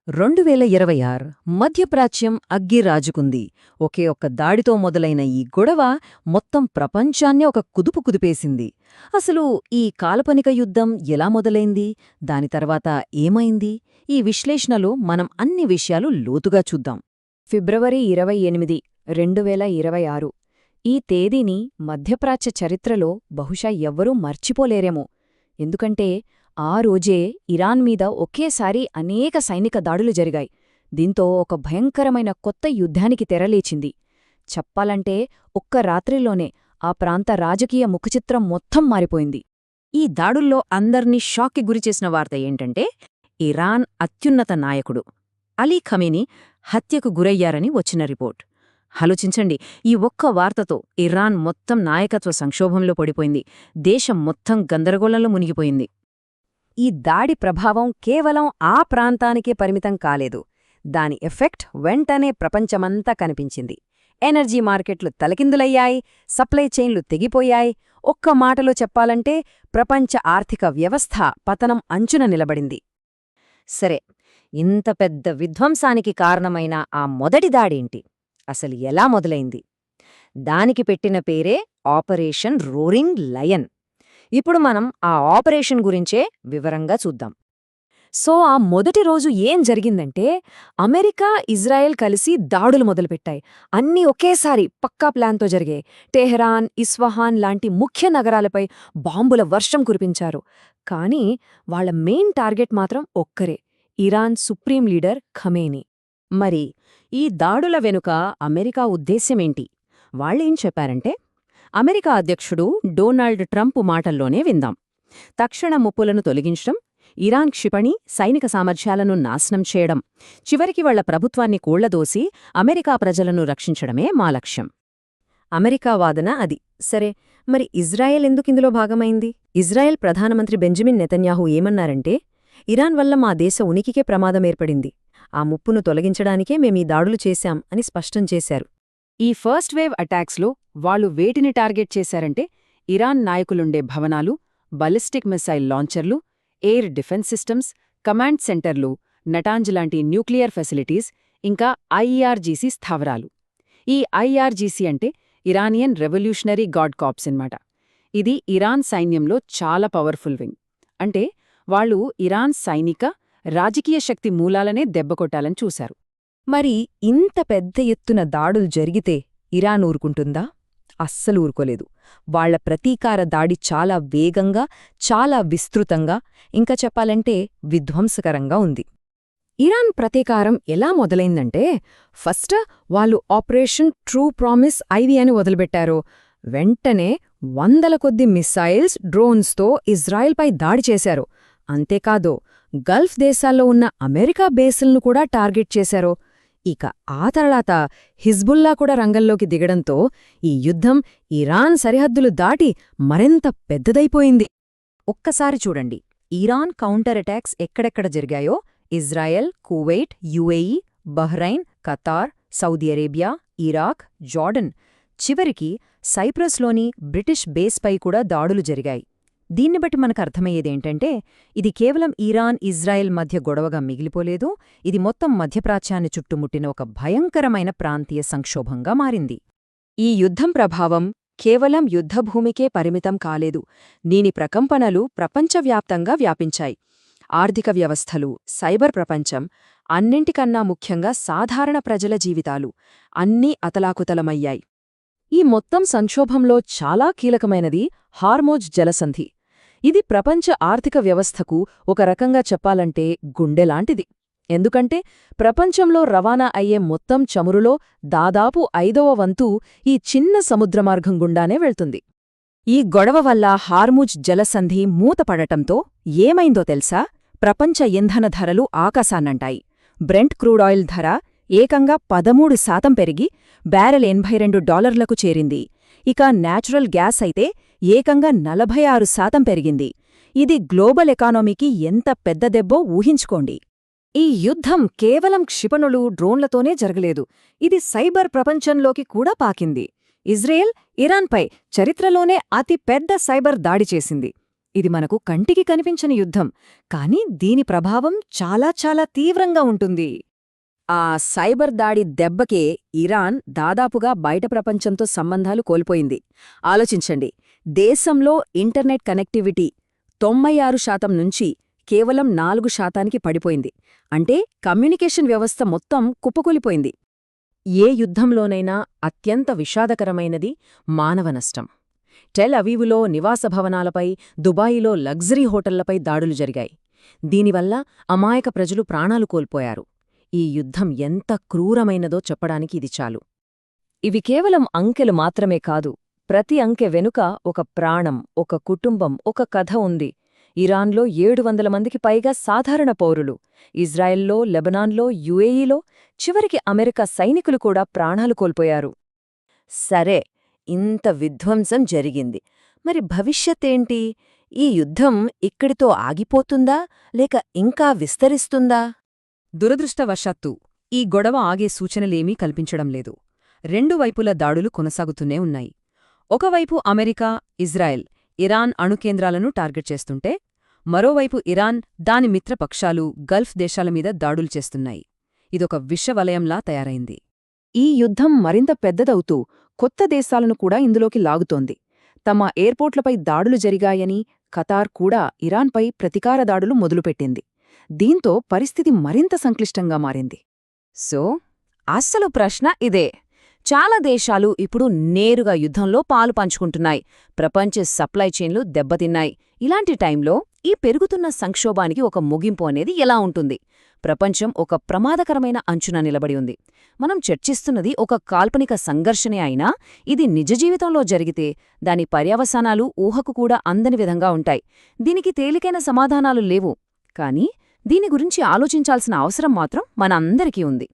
2026 మధ్యప్రాచ్యం అగ్గిరాజుకుంది. ఒకే ఒక్క దాడితో మొదలైన ఈ గొడవ మొత్తం ప్రపంచాన్నే ఒక కుదుపు కుదిపేసింది. అసలు ఈ కాల్పనిక యుద్ధం ఎలా మొదలైంది, దాని తర్వాత ఏమైంది? ఈ విశ్లేషణలో మనం అన్ని విషయాలు లోతుగా చూద్దాం. ఫిబ్రవరి 28, 2026 ఈ తేదీని మధ్యప్రాచ్య చరిత్రలో బహుశా ఎవ్వరూ మర్చిపోలేరేమో. ఎందుకంటే ఆ రోజే ఇరాన్ మీద ఒకేసారి అనేక సైనిక దాడులు జరిగాయి. దీంతో ఒక భయంకరమైన కొత్త యుద్ధానికి తెరలేచింది. చెప్పాలంటే ఒక్క రాత్రిలోనే ఆ ప్రాంత రాజకీయ ముఖచిత్రం మొత్తం మారిపోయింది. ఈ దాడుల్లో అందర్నీ షాక్కి గురిచేసిన వార్త ఏంటంటే, ఇరాన్ అత్యున్నత నాయకుడు అలీ ఖమేనీ హత్యకు గురయ్యారని వచ్చిన రిపోర్ట్. ఆలోచించండి, ఈ ఒక్క వార్తతో ఇరాన్ మొత్తం నాయకత్వ సంక్షోభంలో పడిపోయింది. దేశం మొత్తం గందరగోళంలో మునిగిపోయింది. ఈ దాడి ప్రభావం కేవలం ఆ ప్రాంతానికే పరిమితం కాలేదు. దాని ఎఫెక్ట్ వెంటనే ప్రపంచమంతా కనిపించింది. ఎనర్జీ మార్కెట్లు తలకిందులయ్యాయి, సప్లై చైన్లు తెగిపోయాయి. ఒక్క మాటలో చెప్పాలంటే ప్రపంచ ఆర్థిక వ్యవస్థ పతనం అంచున నిలబడింది. సరే, ఇంత పెద్ద విధ్వంసానికి కారణమైన ఆ మొదటి దాడేంటి? అసలు ఎలా మొదలైంది? దానికి పెట్టిన పేరే ఆపరేషన్ రోరింగ్ లయన్. ఇప్పుడు మనం ఆ ఆపరేషన్ గురించే వివరంగా చూద్దాం. సో ఆ మొదటి రోజు ఏం జరిగిందంటే, అమెరికా, ఇజ్రాయెల్ కలిసి దాడులు మొదలుపెట్టాయి. అన్నీ ఒకేసారి పక్కా ప్లాన్తో జరిగాయి. టెహరాన్, ఇస్ఫహాన్ లాంటి ముఖ్య నగరాలపై బాంబుల వర్షం కురిపించారు. కానీ వాళ్ల మెయిన్ టార్గెట్ మాత్రం ఒక్కరే, ఇరాన్ సుప్రీం లీడర్ ఖమేనీ. మరి ఈ దాడుల వెనుక అమెరికా ఉద్దేశ్యమేంటి? వాళ్ళేం చెప్పారంటే, అమెరికా అధ్యక్షుడు డొనాల్డ్ ట్రంప్ మాటల్లోనే విందాం. తక్షణ ముప్పులను తొలగించడం, ఇరాన్ క్షిపణి, సైనిక సామర్థ్యాలను నాశనం చేయడం, చివరికి వాళ్ల ప్రభుత్వాన్ని కూళ్లదోసి అమెరికా ప్రజలను రక్షించడమే మా లక్ష్యం. అమెరికా వాదన అది. సరే, మరి ఇజ్రాయెల్ ఎందుకిందులో భాగమైంది? ఇజ్రాయెల్ ప్రధానమంత్రి బెంజమిన్ నెతన్యాహు ఏమన్నారంటే, ఇరాన్ వల్ల మా దేశ ఉనికికే ప్రమాదమేర్పడింది. ఆ ముప్పును తొలగించడానికే మేమీ దాడులు చేశాం అని స్పష్టం చేశారు. ఈ ఫస్ట్ వేవ్ అటాక్స్లో వాళ్లు వేటిని టార్గెట్ చేశారంటే, ఇరాన్ నాయకులుండే భవనాలు, బాలిస్టిక్ మిసైల్ లాంచర్లు, ఎయిర్ డిఫెన్స్ సిస్టమ్స్, కమాండ్ సెంటర్లు, నటాంజ్ లాంటి న్యూక్లియర్ ఫెసిలిటీస్, ఇంకా ఐఆర్జీసీ స్థావరాలు. ఈ ఐఆర్జీసీ అంటే ఇరానియన్ రెవల్యూషనరీ గార్డ్ కార్ప్స్ అన్నమాట. ఇది ఇరాన్ సైన్యంలో చాలా పవర్ఫుల్ వింగ్. అంటే వాళ్లు ఇరాన్ సైనిక, రాజకీయ శక్తి మూలాలనే దెబ్బకొట్టాలని చూశారు. మరి ఇంత పెద్ద ఎత్తున దాడులు జరిగితే ఇరాన్ ఊరుకుంటుందా? అస్సలు ఊరుకోలేదు. వాళ్ల ప్రతీకార దాడి చాలా వేగంగా, చాలా విస్తృతంగా, ఇంకా చెప్పాలంటే విధ్వంసకరంగా ఉంది. ఇరాన్ ప్రతీకారం ఎలా మొదలైందంటే, ఫస్ట్ వాళ్ళు ఆపరేషన్ ట్రూ ప్రామిస్ ఐవి అని వదిలిపెట్టారు. వెంటనే వందల కొద్ది మిస్సైల్స్, డ్రోన్స్తో ఇజ్రాయెల్పై దాడి చేశారు. అంతేకాదు, గల్ఫ్ దేశాల్లో ఉన్న అమెరికా బేసులను కూడా టార్గెట్ చేశారు. ఇక ఆ తర్వాత హిజ్బుల్లా కూడా రంగంలోకి దిగడంతో ఈ యుద్ధం ఇరాన్ సరిహద్దులు దాటి మరింత పెద్దదైపోయింది. ఒక్కసారి చూడండి, ఇరాన్ కౌంటర్ అటాక్స్ ఎక్కడెక్కడ జరిగాయో. Israel, Kuwait, UAE, Bahrain, Qatar, Saudi Arabia, Iraq, Jordan, చివరికి సైప్రస్లోని బ్రిటిష్ బేస్పై కూడా దాడులు జరిగాయి. దీన్ని బట్టి మనకు అర్థమయ్యేదేంటంటే, ఇది కేవలం ఇరాన్, ఇజ్రాయెల్ మధ్య గొడవగా మిగిలిపోలేదు. ఇది మొత్తం మధ్యప్రాచ్యాన్ని చుట్టుముట్టిన ఒక భయంకరమైన ప్రాంతీయ సంక్షోభంగా మారింది. ఈ యుద్ధం ప్రభావం కేవలం యుద్ధభూమికే పరిమితం కాలేదు. దీని ప్రకంపనలు ప్రపంచవ్యాప్తంగా వ్యాపించాయి. ఆర్థిక వ్యవస్థలు, సైబర్ ప్రపంచం, అన్నింటికన్నా ముఖ్యంగా సాధారణ ప్రజల జీవితాలు అన్నీ అతలాకుతలమయ్యాయి. ఈ మొత్తం సంక్షోభంలో చాలా కీలకమైనది హార్మోజ్ జలసంధి. ఇది ప్రపంచ ఆర్థిక వ్యవస్థకు ఒక రకంగా చెప్పాలంటే గుండెలాంటిది. ఎందుకంటే ప్రపంచంలో రవాణా అయ్యే మొత్తం చమురులో దాదాపు 5వ వంతు ఈ చిన్న సముద్రమార్గం గుండానే వెళ్తుంది. ఈ గొడవ వల్ల హార్ముజ్ జలసంధి మూతపడటంతో ఏమైందో తెలుసా? ప్రపంచ ఇంధన ధరలు ఆకాశాన్నంటాయి. బ్రెంట్ క్రూడాయిల్ ధర ఏకంగా 13% పెరిగి బ్యారెల్ $82లకు చేరింది. ఇక న్యాచురల్ గ్యాస్ అయితే ఏకంగా 46% పెరిగింది. ఇది గ్లోబల్ ఎకానమీకి ఎంత పెద్ద దెబ్బో ఊహించుకోండి. ఈ యుద్ధం కేవలం క్షిపణులు, డ్రోన్లతోనే జరగలేదు. ఇది సైబర్ ప్రపంచంలోకి కూడా పాకింది. ఇజ్రాయెల్ ఇరాన్పై చరిత్రలోనే అతి పెద్ద సైబర్ దాడి చేసింది. ఇది మనకు కంటికి కనిపించని యుద్ధం, కానీ దీని ప్రభావం చాలా చాలా తీవ్రంగా ఉంటుంది. ఆ సైబర్ దాడి దెబ్బకే ఇరాన్ దాదాపుగా బయట ప్రపంచంతో సంబంధాలు కోల్పోయింది. ఆలోచించండి, దేశంలో ఇంటర్నెట్ కనెక్టివిటీ 96% నుంచి కేవలం 4% పడిపోయింది. అంటే కమ్యూనికేషన్ వ్యవస్థ మొత్తం కుప్పకూలిపోయింది. ఏ యుద్ధంలోనైనా అత్యంత విషాదకరమైనది మానవ నష్టం. టెల్ అవీవులో నివాస భవనాలపై, దుబాయిలో లగ్జరీ హోటళ్లపై దాడులు జరిగాయి. దీనివల్ల అమాయక ప్రజలు ప్రాణాలు కోల్పోయారు. ఈ యుద్ధం ఎంత క్రూరమైనదో చెప్పడానికి ఇది చాలు. ఇవి కేవలం అంకెలు మాత్రమే కాదు. ప్రతి అంకె వెనుక ఒక ప్రాణం, ఒక కుటుంబం, ఒక కథ ఉంది. ఇరాన్లో 700 మందికి పైగా సాధారణ పౌరులు, ఇజ్రాయెల్లో, లెబనాన్లో, యుఏఈలో, చివరికి అమెరికా సైనికులు కూడా ప్రాణాలు కోల్పోయారు. సరే, ఇంత విధ్వంసం జరిగింది. మరి భవిష్యత్తేంటి? ఈ యుద్ధం ఇక్కడితో ఆగిపోతుందా, లేక ఇంకా విస్తరిస్తుందా? దురదృష్టవశాత్తు ఈ గొడవ ఆగే సూచనలేమీ కల్పించడం లేదు. రెండు వైపుల దాడులు కొనసాగుతూనే ఉన్నాయి. ఒకవైపు అమెరికా, ఇజ్రాయెల్, ఇరాన్ అణుకేంద్రాలను టార్గెట్ చేస్తుంటే, మరోవైపు ఇరాన్, దాని మిత్రపక్షాలు గల్ఫ్ దేశాల మీద దాడులు చేస్తున్నాయి. ఇదొక విషవలయంలా తయారైంది. ఈ యుద్ధం మరింత పెద్దదవుతూ కొత్త దేశాలను కూడా ఇందులోకి లాగుతోంది. తమ ఎయిర్పోర్ట్లపై దాడులు జరిగాయని ఖతార్ కూడా ఇరాన్పై ప్రతీకార దాడులు మొదలుపెట్టింది. దీంతో పరిస్థితి మరింత సంక్లిష్టంగా మారింది. సో, అస్సలు ప్రశ్న ఇదే. చాలా దేశాలు ఇప్పుడు నేరుగా యుద్ధంలో పాలు పంచుకుంటున్నాయి. ప్రపంచ సప్లై చైన్లు దెబ్బతిన్నాయి. ఇలాంటి టైంలో ఈ పెరుగుతున్న సంక్షోభానికి ఒక ముగింపు అనేది ఎలా ఉంటుంది? ప్రపంచం ఒక ప్రమాదకరమైన అంచున నిలబడి ఉంది. మనం చర్చిస్తున్నది ఒక కాల్పనిక సంఘర్షణే అయినా, ఇది నిజ జీవితంలో జరిగితే దాని పర్యవసానాలు ఊహకు కూడా అందని విధంగా ఉంటాయి. దీనికి తేలికైన సమాధానాలు లేవు, కానీ దీని గురించి ఆలోచించాల్సిన అవసరం మాత్రం మనందరికీ ఉంది.